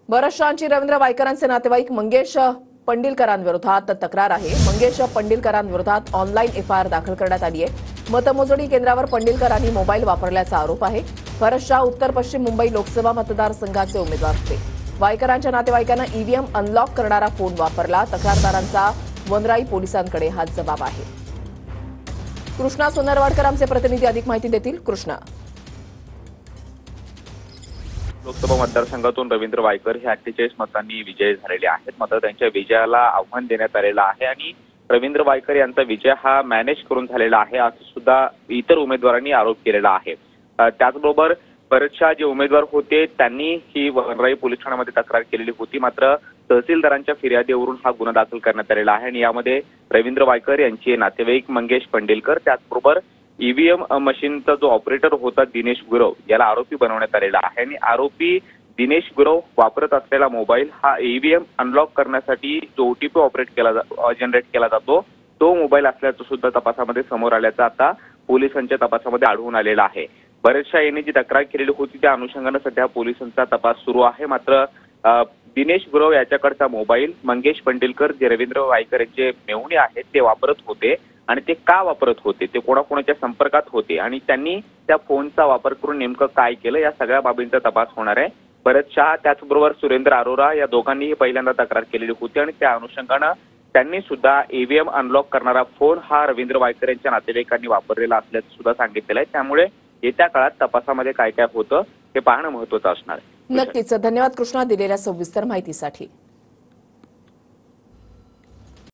बरशांची रवींद्र वायकरांचे नातेवाईक मंगेश पंडिलकरांविरोधात तक्रार आहे। मंगेश पंडिलकरांविरोधात ऑनलाईन एफआयआर दाखल करण्यात आली आहे। मतमोजणी केंद्रावर पंडिलकरांनी मोबाईल वापरल्याचा आरोप आहे। बरशा उत्तर पश्चिम मुंबई लोकसभा मतदारसंघाचे उमेदवार होते। वायकरांच्या नातेवाईकांना ईव्हीएम अनलॉक करणारा फोन वापरला। तक्रारदारांचा वनराई पोलिसांकडे हा जबाब आहे। कृष्णा सोनरवाडकर आमचे प्रतिनिधी अधिक माहिती देतील। कृष्णा, लोकसभा मतदारसंघातून रवींद्र वायकर हे 48 मतांनी विजयी झालेले आहेत। मात्र त्यांच्या विजयाला आव्हान देण्यात आलेलं आहे आणि रवींद्र वायकर यांचा विजय हा मॅनेज करून झालेला आहे असं सुद्धा इतर उमेदवारांनी आरोप केलेला आहे। त्याचबरोबर बरेचशा जे उमेदवार होते त्यांनी ही वनराई पोलीस ठाण्यामध्ये तक्रार केलेली होती। मात्र तहसीलदारांच्या फिर्यादीवरून हा गुन्हा दाखल करण्यात आलेला आहे आणि यामध्ये रवींद्र वायकर यांचे नातेवाईक मंगेश पंडिलकर, त्याचबरोबर ईव्हीएम मशीनचा जो ऑपरेटर होता दिनेश गुरव याला आरोपी बनवण्यात आलेला आहे आणि आरोपी दिनेश गुरव वापरत असलेला मोबाईल हा ईव्हीएम अनलॉक करण्यासाठी जो ओटीपी जनरेट केला जातो तो मोबाईल असल्याचं सुद्धा तपासामध्ये समोर आल्याचं आता पोलिसांच्या तपासामध्ये आढळून आलेलं आहे। बरेचशा यांनी जी तक्रार केलेली होती त्या अनुषंगाने सध्या पोलिसांचा तपास सुरू आहे। मात्र दिनेश गुरव याच्याकडचा मोबाईल मंगेश पंडिलकर जे रवींद्र वायकर यांचे मेहुणे आहेत ते वापरत होते आणि ते का वापरत होते, ते कोणाकोणाच्या संपर्कात होते आणि त्यांनी त्या फोनचा वापर करून नेमकं काय केलं या सगळ्या बाबींचा तपास होणार आहे। भरत शहा त्याचबरोबर सुरेंद्र अरोरा या दोघांनीही पहिल्यांदा तक्रार केलेली होती आणि त्या अनुषंगानं त्यांनी सुद्धा ईव्हीएम अनलॉक करणारा फोन हा रवींद्र वायकर यांच्या नातेवाईकांनी वापरलेला असल्याचं सुद्धा सांगितलेलं आहे। त्यामुळे येत्या काळात तपासामध्ये काय काय होतं हे पाहणं महत्त्वाचं असणार आहे। नक्कीच, धन्यवाद कृष्णा दिलेल्या सविस्तर माहितीसाठी।